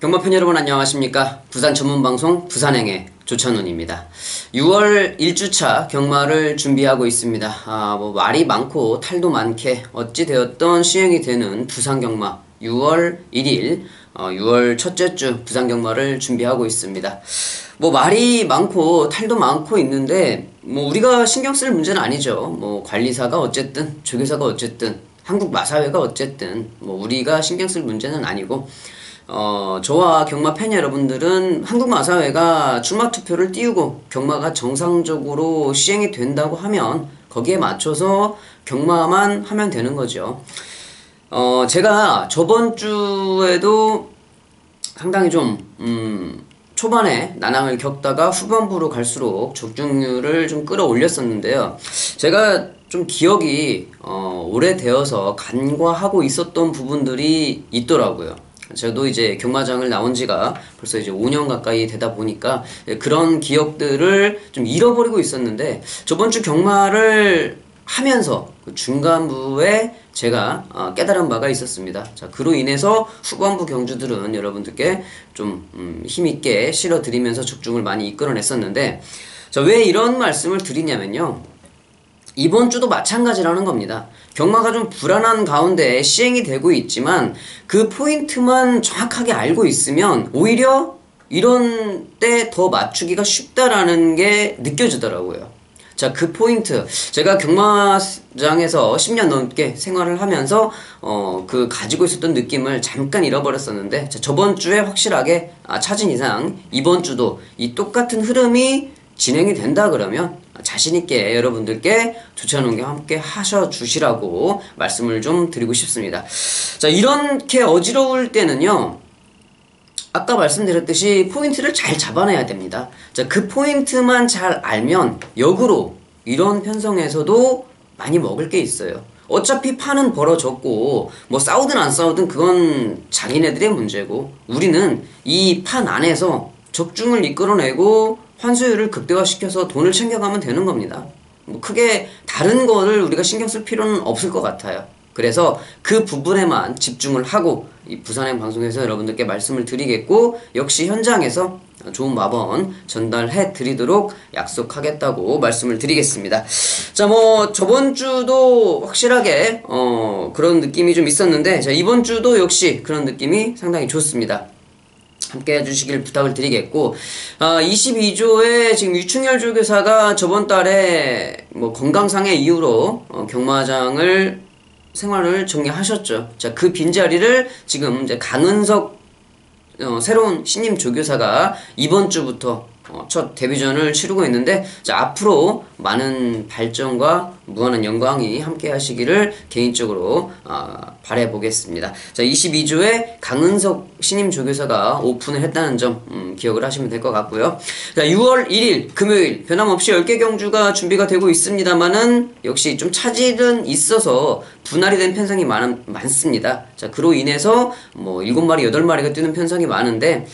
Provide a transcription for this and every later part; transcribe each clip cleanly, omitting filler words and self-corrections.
경마팬 여러분 안녕하십니까. 부산 전문방송 부산행의 조찬훈입니다. 6월 1주차 경마를 준비하고 있습니다. 말이 많고 탈도 많게 어찌되었던 시행이 되는 부산경마 6월 1일 6월 첫째 주 부산경마를 준비하고 있습니다. 말이 많고 탈도 많고 있는데 우리가 신경 쓸 문제는 아니죠. 관리사가 어쨌든 조교사가 어쨌든 한국마사회가 어쨌든 우리가 신경 쓸 문제는 아니고 저와 경마 팬 여러분들은 한국마사회가 출마투표를 띄우고 경마가 정상적으로 시행이 된다고 하면 거기에 맞춰서 경마만 하면 되는 거죠. 제가 저번 주에도 상당히 좀 초반에 난항을 겪다가 후반부로 갈수록 적중률을 좀 끌어올렸었는데요. 제가 좀 기억이 오래되어서 간과하고 있었던 부분들이 있더라고요. 저도 이제 경마장을 나온 지가 벌써 이제 5년 가까이 되다 보니까 그런 기억들을 좀 잃어버리고 있었는데, 저번 주 경마를 하면서 그 중간부에 제가 깨달은 바가 있었습니다. 자, 그로 인해서 후반부 경주들은 여러분들께 좀 힘있게 실어드리면서 적중을 많이 이끌어냈었는데, 자, 왜 이런 말씀을 드리냐면요, 이번 주도 마찬가지라는 겁니다. 경마가 좀 불안한 가운데 시행이 되고 있지만 그 포인트만 정확하게 알고 있으면 오히려 이런 때 더 맞추기가 쉽다라는 게 느껴지더라고요. 자, 그 포인트, 제가 경마장에서 10년 넘게 생활을 하면서 그 가지고 있었던 느낌을 잠깐 잃어버렸었는데, 자, 저번 주에 확실하게 찾은 이상 이번 주도 이 똑같은 흐름이 진행이 된다 그러면 자신있게 여러분들께 조찬훈과 함께 하셔주시라고 말씀을 좀 드리고 싶습니다. 자, 이렇게 어지러울 때는요, 아까 말씀드렸듯이 포인트를 잘 잡아내야 됩니다. 자, 그 포인트만 잘 알면 역으로 이런 편성에서도 많이 먹을 게 있어요. 어차피 판은 벌어졌고 싸우든 안 싸우든 그건 자기네들의 문제고, 우리는 이 판 안에서 적중을 이끌어내고 환수율을 극대화시켜서 돈을 챙겨가면 되는 겁니다. 크게 다른 거를 우리가 신경 쓸 필요는 없을 것 같아요. 그래서 그 부분에만 집중을 하고 이 부산행 방송에서 여러분들께 말씀을 드리겠고, 역시 현장에서 좋은 마번 전달해 드리도록 약속하겠다고 말씀을 드리겠습니다. 자, 저번 주도 확실하게 그런 느낌이 좀 있었는데, 자, 이번 주도 역시 그런 느낌이 상당히 좋습니다. 함께 해주시길 부탁을 드리겠고, 22조에 지금 유충열 조교사가 저번 달에 건강상의 이유로 경마장을 생활을 정리하셨죠. 자, 그 빈자리를 지금 이제 강은석 새로운 신임 조교사가 이번 주부터 첫 데뷔전을 치르고 있는데, 자, 앞으로 많은 발전과 무한한 영광이 함께 하시기를 개인적으로 바라보겠습니다. 자, 22조에 강은석 신임 조교사가 오픈을 했다는 점 기억을 하시면 될 것 같고요. 자, 6월 1일 금요일 변함없이 10개 경주가 준비가 되고 있습니다만은 역시 좀 차질은 있어서 분할이 된 편성이 많습니다. 자, 그로 인해서 7마리, 8마리가 뛰는 편성이 많은데,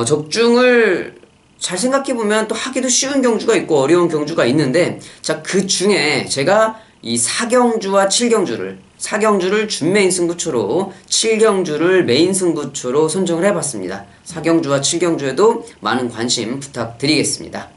적중을 잘 생각해보면 또 하기도 쉬운 경주가 있고 어려운 경주가 있는데, 자, 그 중에 제가 이 4경주와 7경주를 4경주를 준메인 승부처로 7경주를 메인 승부처로 선정을 해봤습니다. 4경주와 7경주에도 많은 관심 부탁드리겠습니다.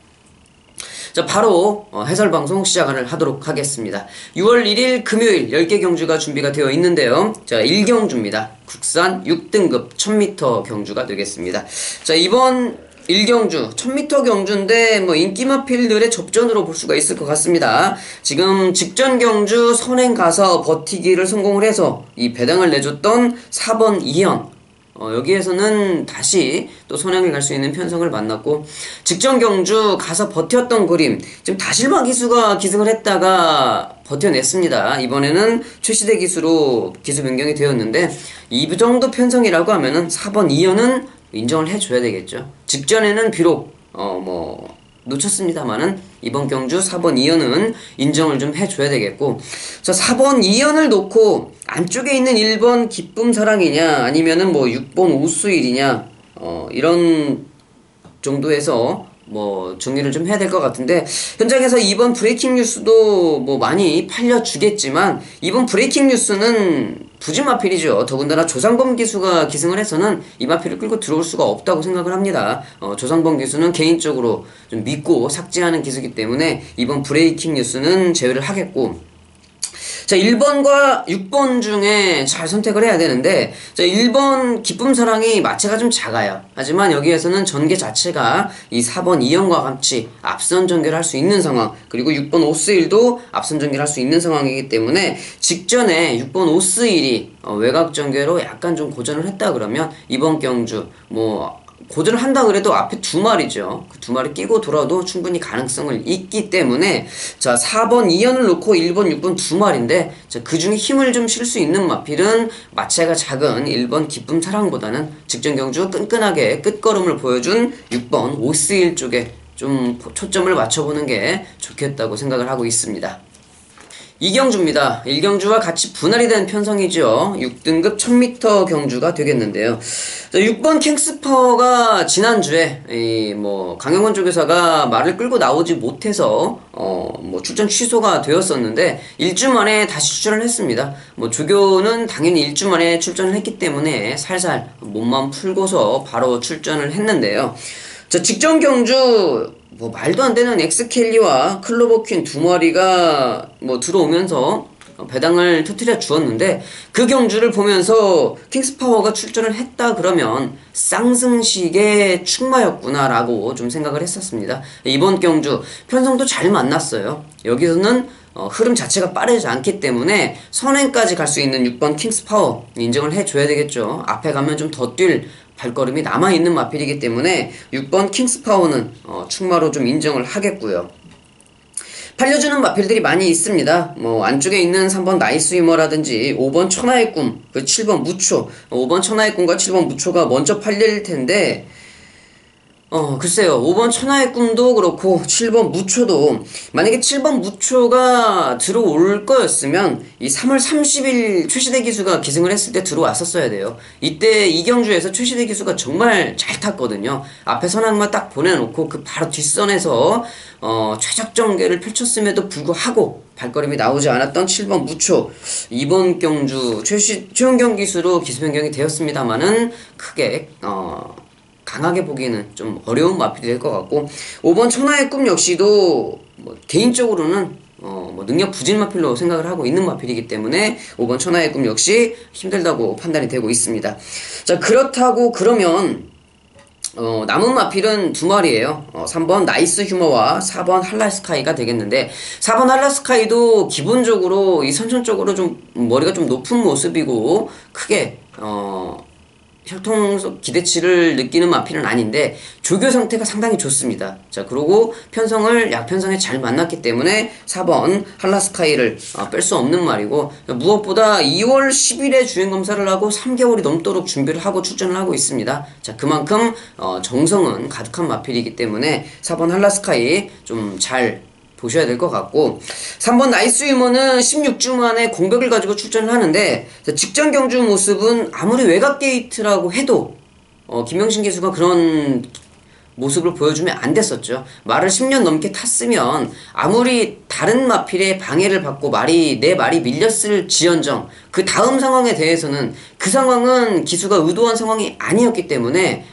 자, 바로 해설방송 시작을 하도록 하겠습니다. 6월 1일 금요일 10개 경주가 준비가 되어 있는데요. 자, 1경주입니다. 국산 6등급 1000m 경주가 되겠습니다. 자, 이번 1경주 1000m 경주인데 인기마 필들의 접전으로 볼 수가 있을 것 같습니다. 지금 직전 경주 선행 가서 버티기를 성공을 해서 이 배당을 내줬던 4번 이현, 여기에서는 다시 또 선행을 갈 수 있는 편성을 만났고, 직전 경주 가서 버텼던 그림, 지금 다실마 기수가 기승을 했다가 버텨냈습니다. 이번에는 최시대 기수로 기수 변경이 되었는데, 이 정도 편성이라고 하면은 4번 이현은 인정을 해줘야 되겠죠. 직전에는 비록 놓쳤습니다만은 이번 경주 4번 이현은 인정을 좀 해줘야 되겠고, 자, 4번 이현을 놓고 안쪽에 있는 1번 기쁨 사랑이냐 아니면은 6번 오수일이냐 이런 정도에서 정리를 좀 해야 될 것 같은데, 현장에서 이번 브레이킹 뉴스도 많이 팔려주겠지만, 이번 브레이킹 뉴스는 부진 마필이죠. 더군다나 조상범 기수가 기승을 해서는 이 마필을 끌고 들어올 수가 없다고 생각을 합니다. 조상범 기수는 개인적으로 좀 믿고 삭제하는 기수이기 때문에 이번 브레이킹 뉴스는 제외를 하겠고, 자, 1번과 6번 중에 잘 선택을 해야 되는데, 자, 1번 기쁨사랑이 마체가 좀 작아요. 하지만 여기에서는 전개 자체가 이 4번 2형과 같이 앞선 전개를 할 수 있는 상황, 그리고 6번 오스1도 앞선 전개를 할 수 있는 상황이기 때문에 직전에 6번 오스1이 외곽 전개로 약간 좀 고전을 했다 그러면 이번 경주 고전을 한다 그래도 앞에 두 마리죠. 그 두 마리 끼고 돌아도 충분히 가능성을 있기 때문에, 자, 4번 2연을 놓고 1번 6번 두 마리인데, 자, 그 중에 힘을 좀 실 수 있는 마필은 마체가 작은 1번 기쁨 사랑보다는 직전 경주 끈끈하게 끝걸음을 보여준 6번 오스1 쪽에 좀 초점을 맞춰보는 게 좋겠다고 생각을 하고 있습니다. 2경주입니다. 1경주와 같이 분할이 된 편성이죠. 6등급 1000m 경주가 되겠는데요. 6번 킹스파워가 지난주에 강영원 조교사가 말을 끌고 나오지 못해서 출전 취소가 되었었는데 1주 만에 다시 출전을 했습니다. 조교는 당연히 1주 만에 출전을 했기 때문에 살살 몸만 풀고서 바로 출전을 했는데요. 자, 직전 경주 말도 안 되는 엑스켈리와 클로버퀸 두 마리가 들어오면서 배당을 터뜨려 주었는데, 그 경주를 보면서 킹스파워가 출전을 했다 그러면 쌍승식의 축마였구나라고 좀 생각을 했었습니다. 이번 경주 편성도 잘 만났어요. 여기서는 흐름 자체가 빠르지 않기 때문에 선행까지 갈 수 있는 6번 킹스파워 인정을 해줘야 되겠죠. 앞에 가면 좀 더 뛸 발걸음이 남아있는 마필이기 때문에 6번 킹스파워는 축마로 좀 인정을 하겠고요. 팔려주는 마필들이 많이 있습니다. 안쪽에 있는 3번 나이스 유머라든지 5번 천하의 꿈, 7번 무초, 5번 천하의 꿈과 7번 무초가 먼저 팔릴 텐데, 글쎄요. 5번 천하의 꿈도 그렇고 7번 무초도, 만약에 7번 무초가 들어올 거였으면 이 3월 30일 최시대 기수가 기승을 했을 때 들어왔었어야 돼요. 이때 이경주에서 최시대 기수가 정말 잘 탔거든요. 앞에 선악마 딱 보내놓고 그 바로 뒷선에서 최적 전개를 펼쳤음에도 불구하고 발걸음이 나오지 않았던 7번 무초, 이번 경주 최원경 기수로 기수 변경이 되었습니다만은 크게 강하게 보기에는 좀 어려운 마필이 될 것 같고, 5번 천하의 꿈 역시도 개인적으로는 능력 부진 마필로 생각을 하고 있는 마필이기 때문에 5번 천하의 꿈 역시 힘들다고 판단이 되고 있습니다. 자, 그렇다고 그러면 남은 마필은 두 마리예요. 3번 나이스 휴머와 4번 할라스카이가 되겠는데, 4번 할라스카이도 기본적으로 이 선천적으로 좀 머리가 좀 높은 모습이고 크게 혈통 기대치를 느끼는 마필은 아닌데 조교 상태가 상당히 좋습니다. 자, 그리고 편성을 약편성에 잘 만났기 때문에 4번 할라스카이를 뺄 수 없는 말이고, 무엇보다 2월 10일에 주행검사를 하고 3개월이 넘도록 준비를 하고 출전을 하고 있습니다. 자, 그만큼 정성은 가득한 마필이기 때문에 4번 할라스카이 좀 잘 보셔야 될 것 같고, 3번 나이스 유머는 16주 만에 공백을 가지고 출전을 하는데, 직전 경주 모습은 아무리 외곽 게이트라고 해도 김명신 기수가 그런 모습을 보여주면 안 됐었죠. 말을 10년 넘게 탔으면 아무리 다른 마필의 방해를 받고 내 말이 밀렸을 지연정, 그 다음 상황에 대해서는 그 상황은 기수가 의도한 상황이 아니었기 때문에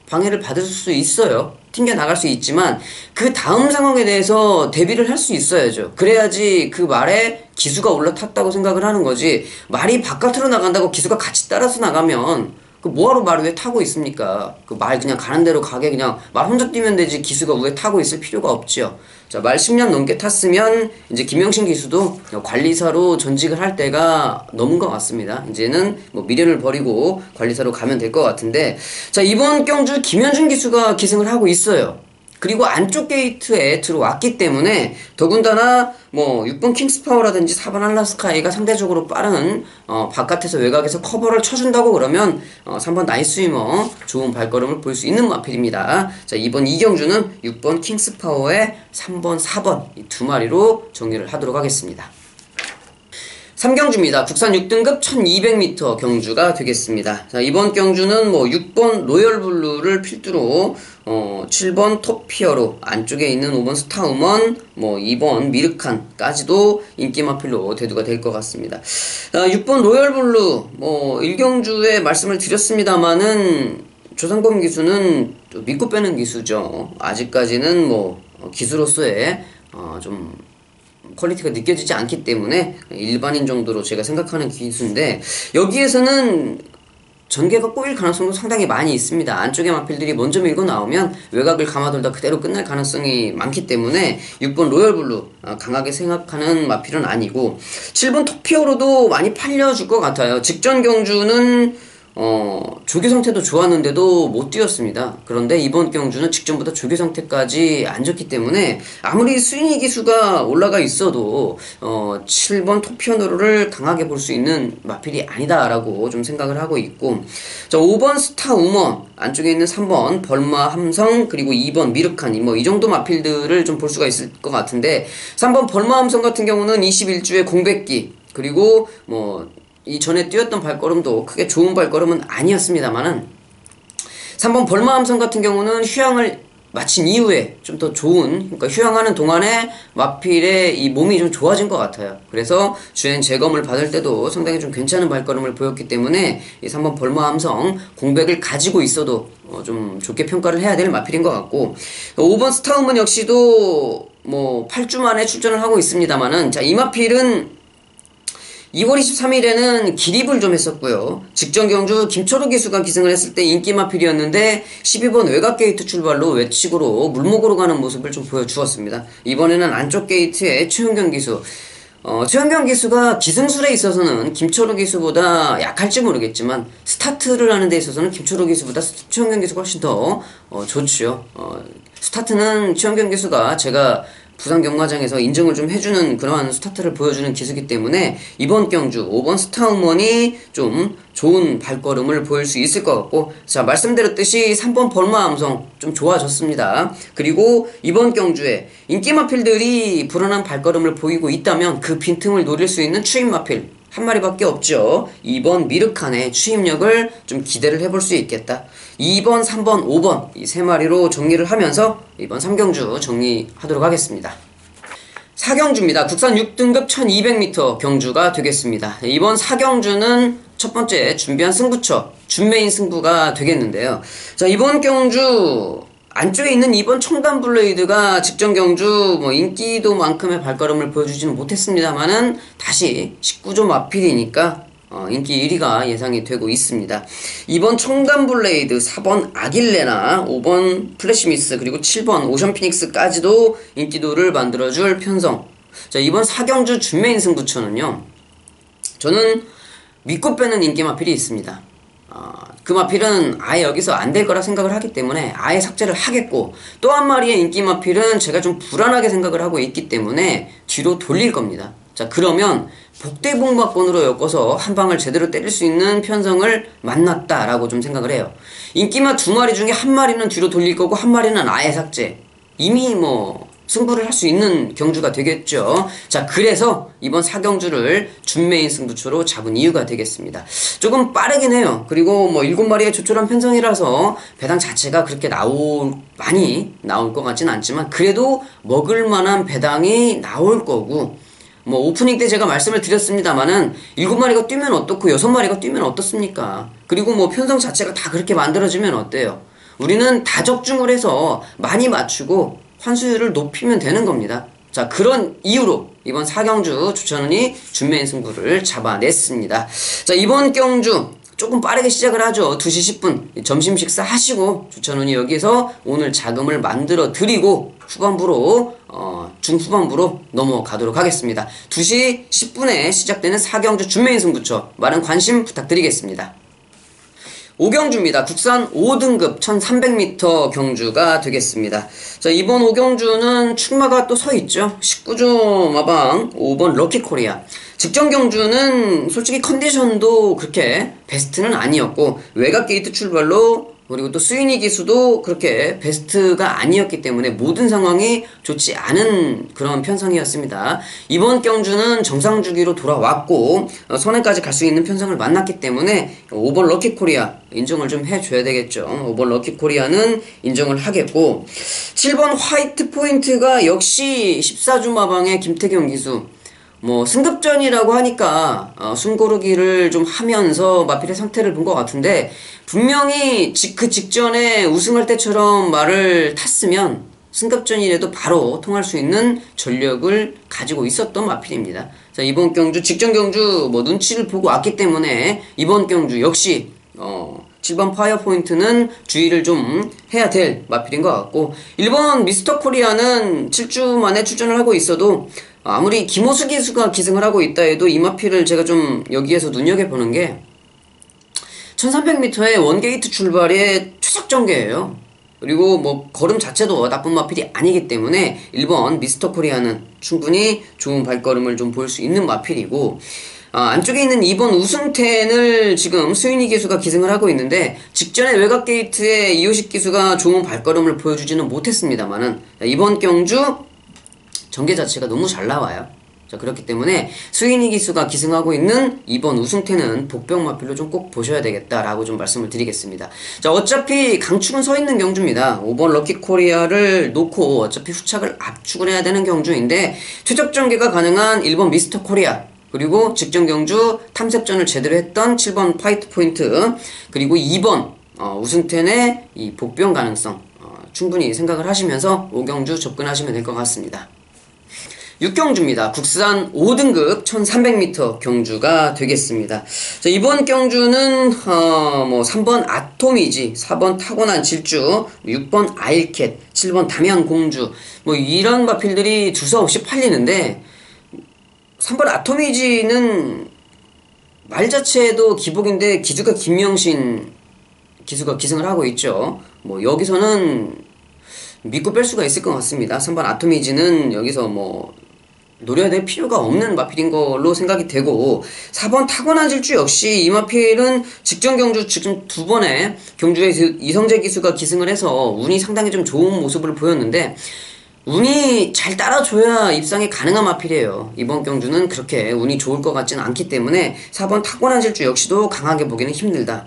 방해를 받을 수 있어요. 튕겨나갈 수 있지만 그 다음 상황에 대해서 대비를 할 수 있어야죠. 그래야지 그 말에 기수가 올라탔다고 생각을 하는 거지, 말이 바깥으로 나간다고 기수가 같이 따라서 나가면 뭐하러 말을 왜 타고 있습니까? 그 말 그냥 가는 대로 가게 그냥 말 혼자 뛰면 되지 기수가 왜 타고 있을 필요가 없죠. 자, 말 10년 넘게 탔으면 이제 김영신 기수도 관리사로 전직을 할 때가 넘은 것 같습니다. 이제는 미련을 버리고 관리사로 가면 될 것 같은데, 자, 이번 경주 김현준 기수가 기승을 하고 있어요. 그리고 안쪽 게이트에 들어왔기 때문에 더군다나 6번 킹스파워라든지 4번 할라스카이가 상대적으로 빠른 바깥에서 외곽에서 커버를 쳐준다고 그러면 3번 나이스 위머 좋은 발걸음을 볼 수 있는 마필입니다. 자, 이번 이경주는 6번 킹스파워에 3번, 4번 이 두 마리로 정리를 하도록 하겠습니다. 3경주입니다. 국산 6등급 1200m 경주가 되겠습니다. 자, 이번 경주는 뭐 6번 로열블루를 필두로 7번 톱피어로 안쪽에 있는 5번 스타우먼, 뭐 2번 미르칸까지도 인기 마필로 대두가 될 것 같습니다. 6번 로열블루 뭐 1경주에 말씀을 드렸습니다만은 조상범 기수는 믿고 빼는 기수죠. 아직까지는 뭐 기수로서의 좀 퀄리티가 느껴지지 않기 때문에 일반인 정도로 제가 생각하는 기수인데, 여기에서는 전개가 꼬일 가능성도 상당히 많이 있습니다. 안쪽의 마필들이 먼저 밀고 나오면 외곽을 감아돌다 그대로 끝날 가능성이 많기 때문에 6번 로열블루 강하게 생각하는 마필은 아니고, 7번 톱피어로도 많이 팔려줄 것 같아요. 직전 경주는 조교 상태도 좋았는데도 못 뛰었습니다. 그런데 이번 경주는 직전보다 조교 상태까지 안 좋기 때문에 아무리 스윙 기수가 올라가 있어도 7번 토피어노를 강하게 볼 수 있는 마필이 아니다라고 좀 생각을 하고 있고, 자, 5번 스타우먼, 안쪽에 있는 3번 벌마 함성, 그리고 2번 미르칸이 뭐 이 정도 마필들을 좀 볼 수가 있을 것 같은데, 3번 벌마 함성 같은 경우는 21주의 공백기, 그리고 뭐 이전에 뛰었던 발걸음도 크게 좋은 발걸음은 아니었습니다만은 3번 벌마함성 같은 경우는 휴양을 마친 이후에 좀 더 좋은, 그러니까 휴양하는 동안에 마필의 이 몸이 좀 좋아진 것 같아요. 그래서 주행 재검을 받을 때도 상당히 좀 괜찮은 발걸음을 보였기 때문에 이 3번 벌마함성 공백을 가지고 있어도 좀 좋게 평가를 해야 될 마필인 것 같고, 5번 스타우먼 역시도 뭐 8주 만에 출전을 하고 있습니다만은, 자, 이 마필은 2월 23일에는 기립을 좀 했었고요. 직전 경주 김초록 기수가 기승을 했을 때 인기 마필이었는데 12번 외곽 게이트 출발로 외측으로 물목으로 가는 모습을 좀 보여주었습니다. 이번에는 안쪽 게이트에 최은경 기수, 최은경 기수가 기승술에 있어서는 김초록 기수보다 약할지 모르겠지만 스타트를 하는 데 있어서는 김초록 기수보다 최은경 기수가 훨씬 더 좋지요. 스타트는 최은경 기수가 제가 부산 경마장에서 인증을 좀 해주는 그러한 스타트를 보여주는 기수이기 때문에 이번 경주 5번 스타우먼이 좀 좋은 발걸음을 보일 수 있을 것 같고, 자, 말씀드렸듯이 3번 벌마함성 좀 좋아졌습니다. 그리고 이번 경주에 인기 마필들이 불안한 발걸음을 보이고 있다면 그 빈틈을 노릴 수 있는 추임 마필 한 마리밖에 없죠. 2번 미르칸의 추임력을 좀 기대를 해볼 수 있겠다. 2번, 3번, 5번 이 세 마리로 정리를 하면서 이번 3경주 정리하도록 하겠습니다. 4경주입니다. 국산 6등급 1200m 경주가 되겠습니다. 이번 4경주는 첫 번째 준비한 승부처 준메인 승부가 되겠는데요. 자, 이번 경주 안쪽에 있는 2번 청담블레이드가 직전 경주 뭐 인기도만큼의 발걸음을 보여주지는 못했습니다만은 다시 19조 마필이니까 인기 1위가 예상이 되고 있습니다. 2번 청담블레이드, 4번 아길레나, 5번 플래시미스, 그리고 7번 오션피닉스까지도 인기도를 만들어줄 편성. 자, 이번 4경주 준메인 승부처는요, 저는 믿고 빼는 인기 마필이 있습니다. 그 마필은 아예 여기서 안 될 거라 생각을 하기 때문에 아예 삭제를 하겠고, 또 한 마리의 인기 마필은 제가 좀 불안하게 생각을 하고 있기 때문에 뒤로 돌릴 겁니다. 자, 그러면 복대복마권으로 엮어서 한 방을 제대로 때릴 수 있는 편성을 만났다라고 좀 생각을 해요. 인기마 두 마리 중에 한 마리는 뒤로 돌릴 거고 한 마리는 아예 삭제. 이미 뭐 승부를 할 수 있는 경주가 되겠죠. 자, 그래서 이번 4경주를 준메인 승부처로 잡은 이유가 되겠습니다. 조금 빠르긴 해요. 그리고 뭐 7마리의 조촐한 편성이라서 배당 자체가 그렇게 많이 나올 것 같진 않지만 그래도 먹을 만한 배당이 나올 거고, 뭐 오프닝 때 제가 말씀을 드렸습니다만은 7마리가 뛰면 어떻고 6마리가 뛰면 어떻습니까? 그리고 뭐 편성 자체가 다 그렇게 만들어지면 어때요? 우리는 다적중을 해서 많이 맞추고 환수율을 높이면 되는 겁니다. 자, 그런 이유로 이번 4경주 조찬훈이 준메인 승부를 잡아냈습니다. 자, 이번 경주 조금 빠르게 시작을 하죠. 2시 10분 점심 식사 하시고 조찬훈이 여기서 오늘 자금을 만들어 드리고 후반부로 중후반부로 넘어가도록 하겠습니다. 2시 10분에 시작되는 4경주 준메인 승부처 많은 관심 부탁드리겠습니다. 5경주입니다. 국산 5등급 1300m 경주가 되겠습니다. 자, 이번 5경주는 축마가 또 서 있죠. 19조 마방 5번 럭키코리아. 직전 경주는 솔직히 컨디션도 그렇게 베스트는 아니었고 외곽 게이트 출발로 그리고 또 스위니 기수도 그렇게 베스트가 아니었기 때문에 모든 상황이 좋지 않은 그런 편성이었습니다. 이번 경주는 정상 주기로 돌아왔고 선행까지 갈 수 있는 편성을 만났기 때문에 오버 럭키 코리아 인정을 좀 해줘야 되겠죠. 오버 럭키 코리아는 인정을 하겠고 7번 화이트 포인트가 역시 14주 마방의 김태경 기수 뭐 승급전이라고 하니까 숨고르기를 좀 하면서 마필의 상태를 본 것 같은데 분명히 그 직전에 우승할 때처럼 말을 탔으면 승급전이라도 바로 통할 수 있는 전력을 가지고 있었던 마필입니다. 자, 이번 경주 직전 경주 뭐 눈치를 보고 왔기 때문에 이번 경주 역시 7번 파이어 포인트는 주의를 좀 해야 될 마필인 것 같고 1번 미스터 코리아는 7주 만에 출전을 하고 있어도 아무리 김호수 기수가 기승을 하고 있다 해도 이 마필을 제가 좀 여기에서 눈여겨보는 게 1300m의 원게이트 출발의 최적 전개예요. 그리고 뭐 걸음 자체도 나쁜 마필이 아니기 때문에 1번 미스터 코리아는 충분히 좋은 발걸음을 좀 볼 수 있는 마필이고 안쪽에 있는 2번 우승텐을 지금 스위니 기수가 기승을 하고 있는데 직전에 외곽 게이트에 이호식 기수가 좋은 발걸음을 보여주지는 못했습니다만은 이번 경주 전개 자체가 너무 잘 나와요. 자, 그렇기 때문에 스위니 기수가 기승하고 있는 2번 우승태는 복병 마필로 좀 꼭 보셔야 되겠다라고 좀 말씀을 드리겠습니다. 자, 어차피 강축은 서 있는 경주입니다. 5번 럭키 코리아를 놓고 어차피 후착을 압축을 해야 되는 경주인데 최적 전개가 가능한 1번 미스터 코리아 그리고 직전 경주 탐색전을 제대로 했던 7번 파이트 포인트 그리고 2번 우승텐의 이 복병 가능성 충분히 생각을 하시면서 5경주 접근하시면 될 것 같습니다. 6경주입니다. 국산 5등급 1300m 경주가 되겠습니다. 자, 이번 경주는 뭐 3번 아토미지, 4번 타고난 질주, 6번 아일캣, 7번 담양공주 뭐 이런 마필들이 두서없이 팔리는데 3번 아토미지는 말 자체도 기복인데 기수가 김명신 기수가 기승을 하고 있죠. 뭐 여기서는 믿고 뺄 수가 있을 것 같습니다. 3번 아토미지는 여기서 뭐 노려야 될 필요가 없는 마필인 걸로 생각이 되고 4번 타고난 질주 역시 이 마필은 직전 경주 지금 두 번의 경주에서 이성재 기수가 기승을 해서 운이 상당히 좀 좋은 모습을 보였는데 운이 잘 따라줘야 입상이 가능한 마필이에요. 이번 경주는 그렇게 운이 좋을 것 같지는 않기 때문에 4번 타고난 질주 역시도 강하게 보기는 힘들다.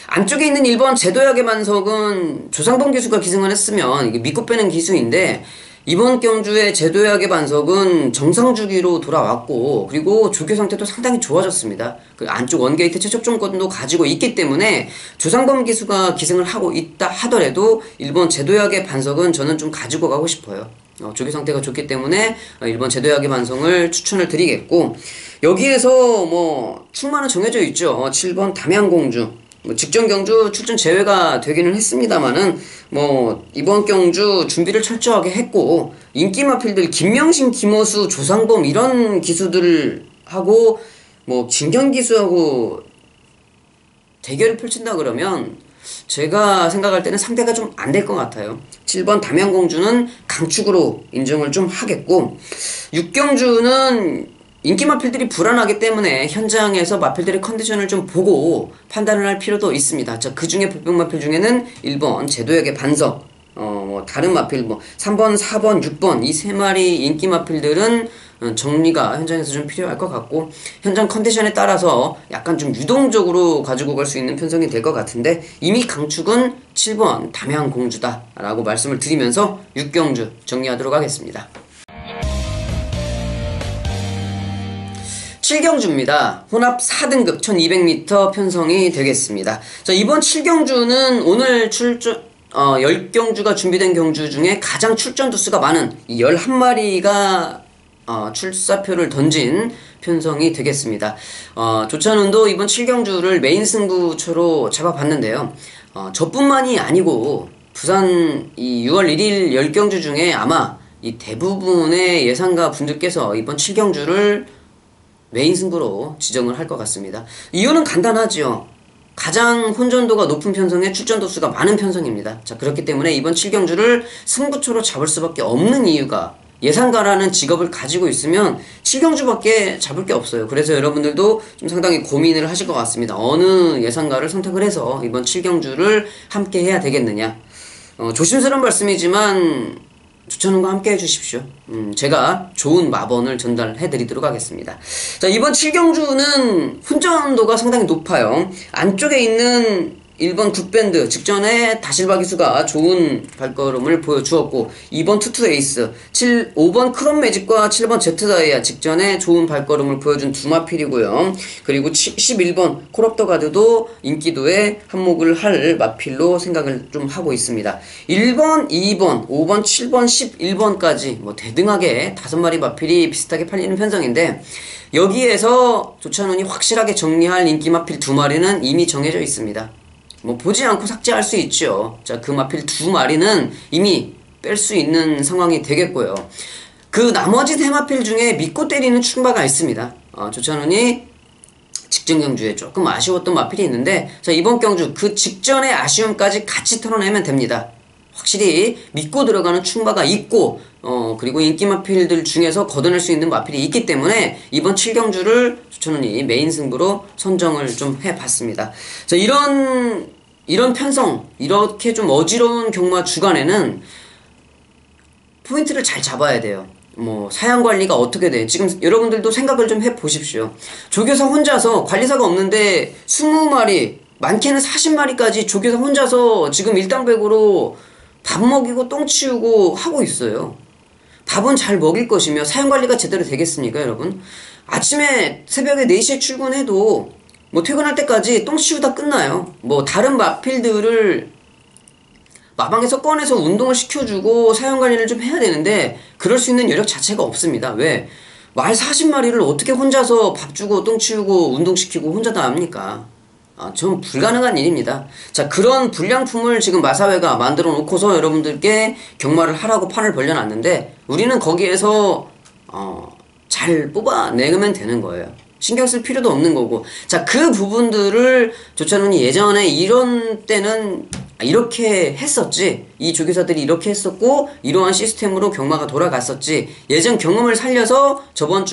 안쪽에 있는 1번 제도약의 반석은 조상범 기수가 기승을 했으면 이게 믿고 빼는 기수인데 이번 경주의 제도약의 반석은 정상 주기로 돌아왔고 그리고 조교 상태도 상당히 좋아졌습니다. 그 안쪽 원게이트 최적점권도 가지고 있기 때문에 조상범 기수가 기승을 하고 있다 하더라도 1번 제도약의 반석은 저는 좀 가지고 가고 싶어요. 조교 상태가 좋기 때문에 1번 제도약의 반성을 추천을 드리겠고 여기에서 뭐 출마는 정해져 있죠. 7번 담양공주 뭐 직전 경주 출전 제외가 되기는 했습니다만은 뭐 이번 경주 준비를 철저하게 했고 인기 마필들 김명신, 김호수, 조상범 이런 기수들을 하고 뭐 진경 기수하고 대결을 펼친다 그러면 제가 생각할 때는 상대가 좀 안 될 것 같아요. 7번 담양공주는 강축으로 인정을 좀 하겠고 6경주는 인기 마필들이 불안하기 때문에 현장에서 마필들의 컨디션을 좀 보고 판단을 할 필요도 있습니다. 자, 그 중에 복병 마필 중에는 1번 제도역의 반석, 뭐 다른 마필 뭐 3번, 4번, 6번 이 세 마리 인기 마필들은 정리가 현장에서 좀 필요할 것 같고 현장 컨디션에 따라서 약간 좀 유동적으로 가지고 갈 수 있는 편성이 될 것 같은데 이미 강축은 7번 담양공주다 라고 말씀을 드리면서 6경주 정리하도록 하겠습니다. 7경주입니다. 혼합 4등급 1200m 편성이 되겠습니다. 자, 이번 7경주는 오늘 10경주가 준비된 경주 중에 가장 출전 두수가 많은 이 11마리가 출사표를 던진 편성이 되겠습니다. 조찬훈도 이번 7경주를 메인 승부처로 잡아봤는데요. 저뿐만이 아니고 부산 이 6월 1일 10경주 중에 아마 이 대부분의 예상가 분들께서 이번 7경주를 메인 승부로 지정을 할 것 같습니다. 이유는 간단하죠. 가장 혼전도가 높은 편성에 출전 도수가 많은 편성입니다. 자, 그렇기 때문에 이번 7경주를 승부처로 잡을 수밖에 없는 이유가 예상가라는 직업을 가지고 있으면 7경주밖에 잡을 게 없어요. 그래서 여러분들도 좀 상당히 고민을 하실 것 같습니다. 어느 예상가를 선택을 해서 이번 7경주를 함께 해야 되겠느냐. 조심스러운 말씀이지만 조찬훈과 함께 해주십시오. 제가 좋은 마번을 전달해드리도록 하겠습니다. 자, 이번 7경주는 혼전도가 상당히 높아요. 안쪽에 있는 1번 굿밴드 직전에 다실바 기수가 좋은 발걸음을 보여주었고 2번 투투 에이스 5번 크롬 매직과 7번 제트다이아 직전에 좋은 발걸음을 보여준 두 마필이고요. 그리고 11번 콜옵더 가드도 인기도에 한몫을 할 마필로 생각을 좀 하고 있습니다. 1번, 2번, 5번, 7번, 11번까지 뭐 대등하게 5마리 마필이 비슷하게 팔리는 편성인데 여기에서 조찬훈이 확실하게 정리할 인기 마필 2마리는 이미 정해져 있습니다. 뭐 보지 않고 삭제할 수 있죠. 자, 그 마필 2마리는 이미 뺄 수 있는 상황이 되겠고요. 그 나머지 3마필 중에 믿고 때리는 충바가 있습니다. 조찬훈이 직전 경주에 조금 아쉬웠던 마필이 있는데 자, 이번 경주 그 직전의 아쉬움까지 같이 털어내면 됩니다. 확실히 믿고 들어가는 충바가 있고 그리고 인기 마필들 중에서 걷어낼 수 있는 마필이 있기 때문에 이번 7경주를 조찬훈이 메인 승부로 선정을 좀 해봤습니다. 자, 이런 편성, 이렇게 좀 어지러운 경마 주간에는 포인트를 잘 잡아야 돼요. 뭐 사양 관리가 어떻게 돼? 지금 여러분들도 생각을 좀 해보십시오. 조교사 혼자서 관리사가 없는데 20마리, 많게는 40마리까지 조교사 혼자서 지금 일당백으로 밥 먹이고 똥 치우고 하고 있어요. 밥은 잘 먹일 것이며 사용관리가 제대로 되겠습니까, 여러분? 아침에 새벽에 4시에 출근해도 뭐 퇴근할 때까지 똥 치우다 끝나요. 뭐 다른 마필들을 마방에서 꺼내서 운동을 시켜주고 사용관리를 좀 해야 되는데 그럴 수 있는 여력 자체가 없습니다. 왜? 말 40마리를 어떻게 혼자서 밥 주고 똥 치우고 운동시키고 혼자 다 합니까? 좀 불가능한 일입니다. 자, 그런 불량품을 지금 마사회가 만들어 놓고서 여러분들께 경마를 하라고 판을 벌려놨는데 우리는 거기에서 잘 뽑아내면 되는 거예요. 신경 쓸 필요도 없는 거고. 자, 그 부분들을 조찬훈이 예전에 이런 때는 이렇게 했었지, 이 조교사들이 이렇게 했었고 이러한 시스템으로 경마가 돌아갔었지, 예전 경험을 살려서 저번 주